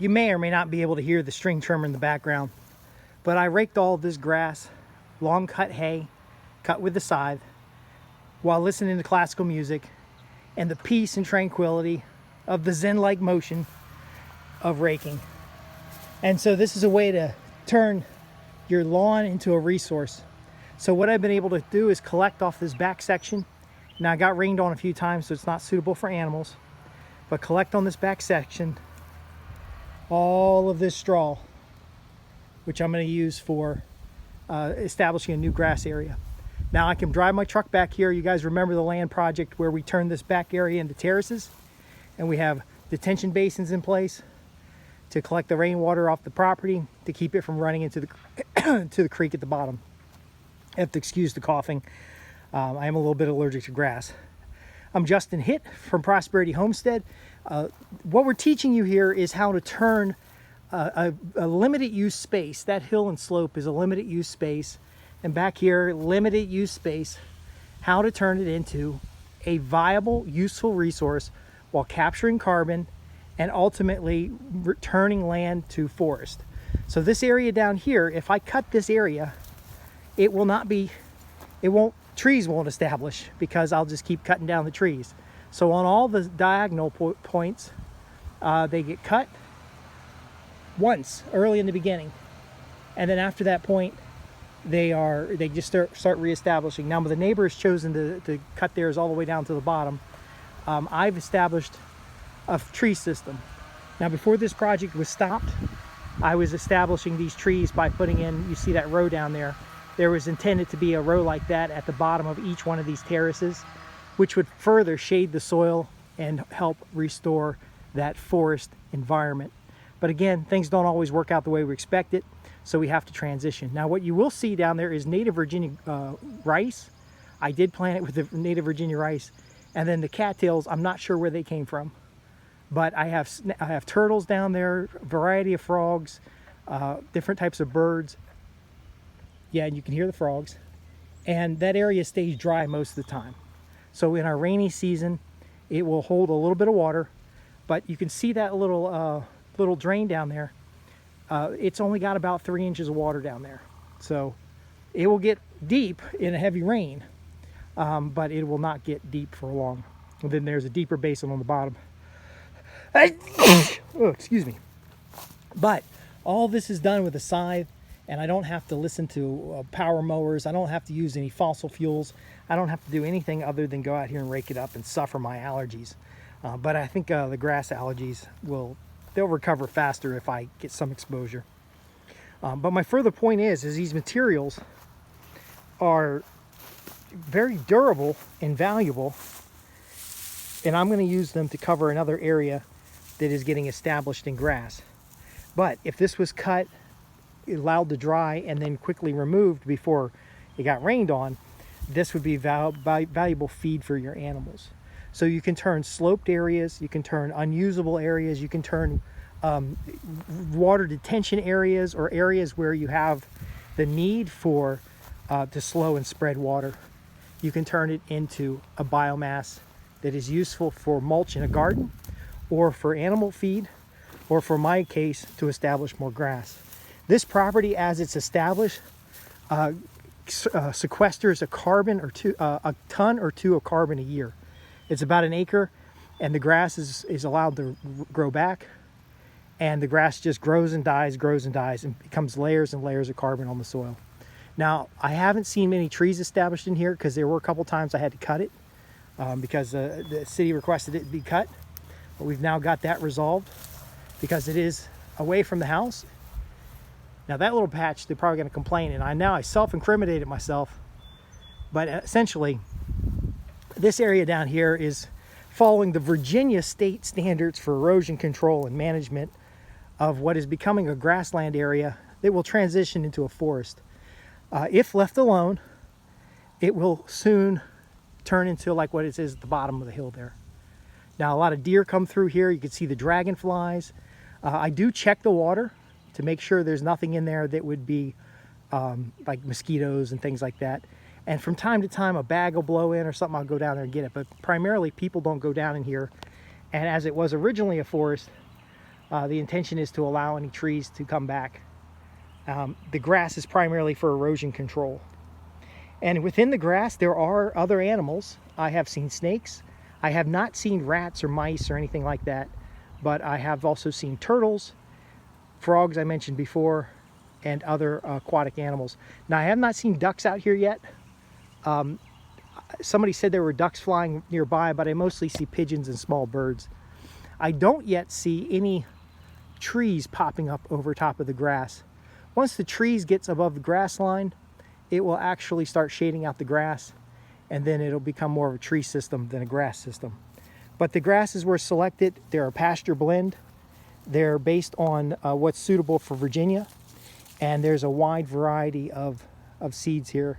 You may or may not be able to hear the string trimmer in the background, but I raked all of this grass, long cut hay, cut with the scythe, while listening to classical music and the peace and tranquility of the Zen-like motion of raking. And so this is a way to turn your lawn into a resource. So what I've been able to do is collect off this back section. Now I got rained on a few times, so it's not suitable for animals, but collect on this back section all of this straw, which I'm going to use for establishing a new grass area. Now I can drive my truck back here. You guys remember the land project where we turned this back area into terraces, and we have detention basins in place to collect the rainwater off the property to keep it from running into the to the creek at the bottom. I have to excuse the coughing. I am a little bit allergic to grass. I'm Justin Hitt from Prosperity Homestead. What we're teaching you here is how to turn a limited use space. That hill and slope is a limited use space, and back here, limited use space, how to turn it into a viable, useful resource while capturing carbon and ultimately returning land to forest. So this area down here, if I cut this area, trees won't establish because I'll just keep cutting down the trees. So on all the diagonal points, they get cut once early in the beginning, and then after that point they just start reestablishing. Now the neighbor has chosen to cut theirs all the way down to the bottom. I've established a tree system. Now before this project was stopped, I was establishing these trees by putting in, you see that row down there, there was intended to be a row like that at the bottom of each one of these terraces, which would further shade the soil and help restore that forest environment. But again, things don't always work out the way we expect it, so we have to transition. Now what you will see down there is native Virginia rice. I did plant it with the native Virginia rice, and then the cattails, I'm not sure where they came from, but I have turtles down there, a variety of frogs, different types of birds. Yeah, and you can hear the frogs. And that area stays dry most of the time. So in our rainy season, it will hold a little bit of water, but you can see that little drain down there. It's only got about 3 inches of water down there. So it will get deep in a heavy rain, but it will not get deep for long. And then there's a deeper basin on the bottom. Oh, excuse me. But all this is done with a scythe, and I don't have to listen to power mowers. I don't have to use any fossil fuels. I don't have to do anything other than go out here and rake it up and suffer my allergies. But I think the grass allergies they'll recover faster if I get some exposure. But my further point is these materials are very durable and valuable, and I'm going to use them to cover another area that is getting established in grass. But if this was cut, allowed to dry, and then quickly removed before it got rained on, this would be valuable feed for your animals. So you can turn sloped areas, you can turn unusable areas, you can turn water detention areas, or areas where you have the need for to slow and spread water. You can turn it into a biomass that is useful for mulch in a garden, or for animal feed, or for my case, to establish more grass. This property, as it's established, sequesters a ton or two of carbon a year. It's about an acre, and the grass is allowed to grow back, and the grass just grows and dies, and becomes layers and layers of carbon on the soil. Now, I haven't seen many trees established in here because there were a couple times I had to cut it because the city requested it be cut, but we've now got that resolved because it is away from the house. Now that little patch, they're probably going to complain, and I self-incriminated myself, but essentially this area down here is following the Virginia state standards for erosion control and management of what is becoming a grassland area that will transition into a forest. If left alone, it will soon turn into like what it is at the bottom of the hill there. Now a lot of deer come through here. You can see the dragonflies. I do check the water to make sure there's nothing in there that would be like mosquitoes and things like that. And from time to time, a bag will blow in or something, I'll go down there and get it. But primarily, people don't go down in here. And as it was originally a forest, The intention is to allow any trees to come back. The grass is primarily for erosion control. And within the grass, there are other animals. I have seen snakes. I have not seen rats or mice or anything like that, but I have also seen turtles, frogs I mentioned before, and other aquatic animals. Now, I have not seen ducks out here yet. Somebody said there were ducks flying nearby, but I mostly see pigeons and small birds. I don't yet see any trees popping up over top of the grass. Once the trees gets above the grass line, it will actually start shading out the grass, and then it'll become more of a tree system than a grass system. But the grasses were selected. They're a pasture blend. They're based on what's suitable for Virginia, and there's a wide variety of seeds here.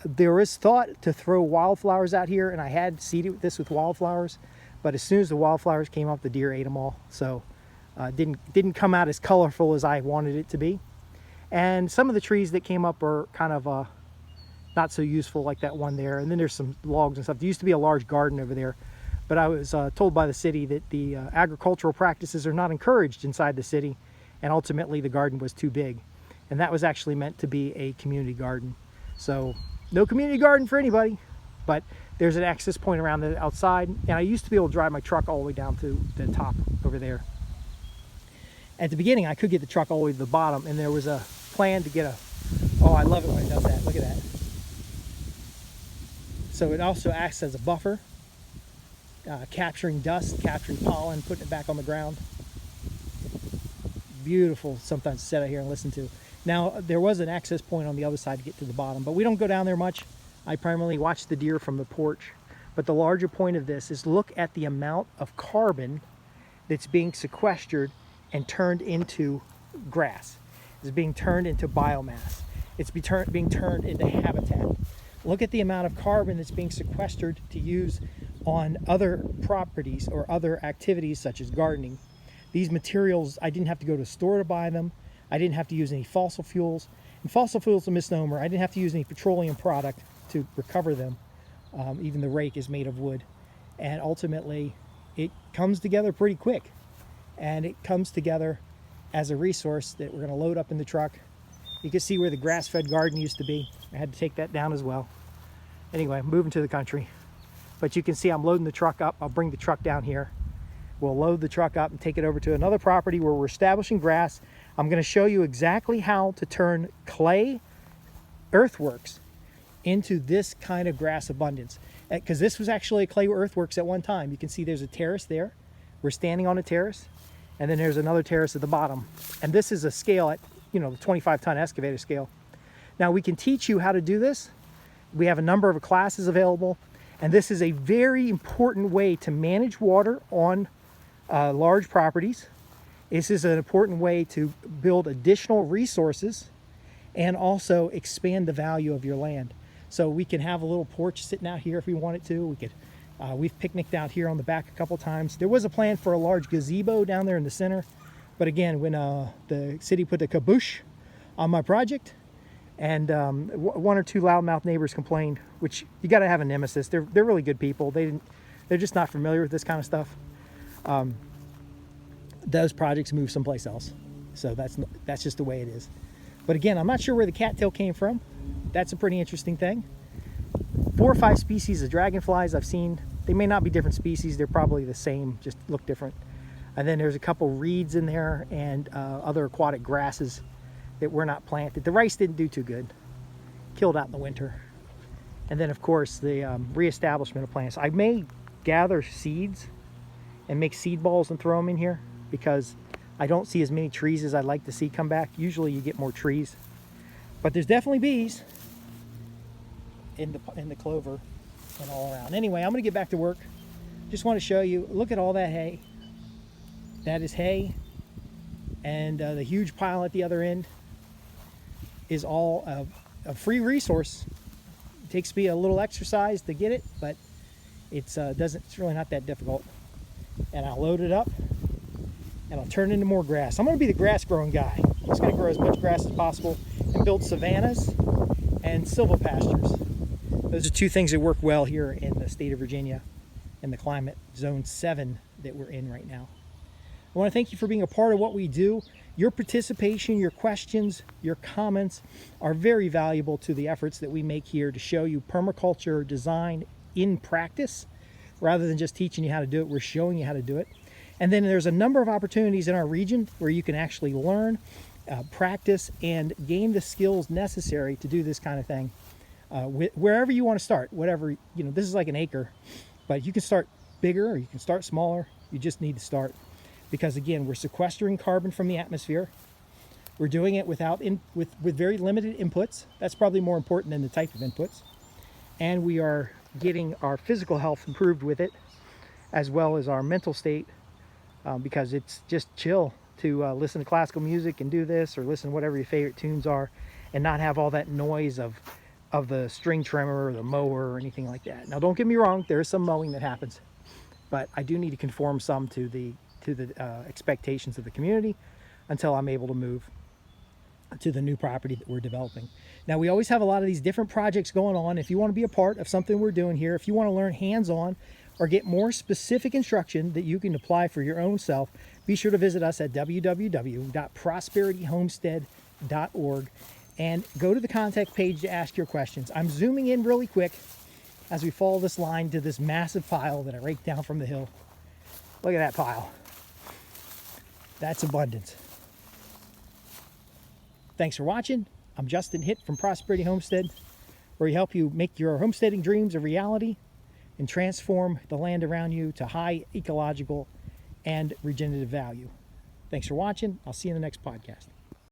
There is thought to throw wildflowers out here, and I had seeded this with wildflowers, but as soon as the wildflowers came up, the deer ate them all. So didn't come out as colorful as I wanted it to be. And some of the trees that came up are kind of not so useful, like that one there. And then there's some logs and stuff. There used to be a large garden over there, but I was told by the city that the agricultural practices are not encouraged inside the city, and ultimately the garden was too big. And that was actually meant to be a community garden. So no community garden for anybody, but there's an access point around the outside, and I used to be able to drive my truck all the way down to the top over there. At the beginning, I could get the truck all the way to the bottom, and there was a plan to get a, oh, I love it when it does that. Look at that. So it also acts as a buffer, capturing dust, capturing pollen, putting it back on the ground. Beautiful sometimes to sit out here and listen to. Now, there was an access point on the other side to get to the bottom, but we don't go down there much. I primarily watch the deer from the porch. But the larger point of this is look at the amount of carbon that's being sequestered and turned into grass. It's being turned into biomass. It's being turned into habitat. Look at the amount of carbon that's being sequestered to use on other properties or other activities such as gardening. These materials, I didn't have to go to a store to buy them. I didn't have to use any fossil fuels. And fossil fuels is a misnomer. I didn't have to use any petroleum product to recover them. Even the rake is made of wood. And ultimately, it comes together pretty quick. And it comes together as a resource that we're going to load up in the truck. You can see where the grass-fed garden used to be. I had to take that down as well. Anyway, moving to the country. But you can see I'm loading the truck up. I'll bring the truck down here. We'll load the truck up and take it over to another property where we're establishing grass. I'm going to show you exactly how to turn clay earthworks into this kind of grass abundance. Because this was actually a clay earthworks at one time. You can see there's a terrace there. We're standing on a terrace. And then there's another terrace at the bottom. And this is a scale at, the 25-ton excavator scale. Now, we can teach you how to do this. We have a number of classes available. And this is a very important way to manage water on large properties. This is an important way to build additional resources and also expand the value of your land. So we can have a little porch sitting out here if we wanted to. We could, we've picnicked out here on the back a couple times. There was a plan for a large gazebo down there in the center. But again, when the city put the kibosh on my project, and one or two loudmouth neighbors complained, which you got to have a nemesis. They're really good people. They're just not familiar with this kind of stuff. Those projects move someplace else. So that's just the way it is. But again, I'm not sure where the cattail came from. That's a pretty interesting thing. 4 or 5 species of dragonflies I've seen. They may not be different species. They're probably the same, just look different. And then there's a couple reeds in there and other aquatic grasses that were not planted. The rice didn't do too good. Killed out in the winter. And then, of course, the reestablishment of plants. I may gather seeds and make seed balls and throw them in here because I don't see as many trees as I'd like to see come back. Usually you get more trees. But there's definitely bees in the clover and all around. Anyway, I'm going to get back to work. Just want to show you, look at all that hay. That is hay. And the huge pile at the other end is all a free resource. It takes me a little exercise to get it, but it's really not that difficult. And I'll load it up and I'll turn it into more grass. I'm going to be the grass growing guy. I'm just going to grow as much grass as possible and build savannas and silvopastures. Those are two things that work well here in the state of Virginia in the climate zone 7 that we're in right now. I want to thank you for being a part of what we do. Your participation, your questions, your comments are very valuable to the efforts that we make here to show you permaculture design in practice. Rather than just teaching you how to do it, we're showing you how to do it. And then there's a number of opportunities in our region where you can actually learn, practice, and gain the skills necessary to do this kind of thing. Wherever you want to start, whatever, this is like an acre, but you can start bigger or you can start smaller. You just need to start. Because again, we're sequestering carbon from the atmosphere. We're doing it with very limited inputs. That's probably more important than the type of inputs. And we are getting our physical health improved with it, as well as our mental state, because it's just chill to listen to classical music and do this, or listen to whatever your favorite tunes are, and not have all that noise of the string trimmer or the mower or anything like that. Now, don't get me wrong, there is some mowing that happens, but I do need to conform some to the expectations of the community until I'm able to move to the new property that we're developing. Now, we always have a lot of these different projects going on. If you want to be a part of something we're doing here, if you want to learn hands-on or get more specific instruction that you can apply for your own self, be sure to visit us at www.prosperityhomestead.org and go to the contact page to ask your questions. I'm zooming in really quick as we follow this line to this massive pile that I raked down from the hill. Look at that pile. That's abundance. Thanks for watching. I'm Justin Hitt from Prosperity Homestead, where we help you make your homesteading dreams a reality and transform the land around you to high ecological and regenerative value. Thanks for watching. I'll see you in the next podcast.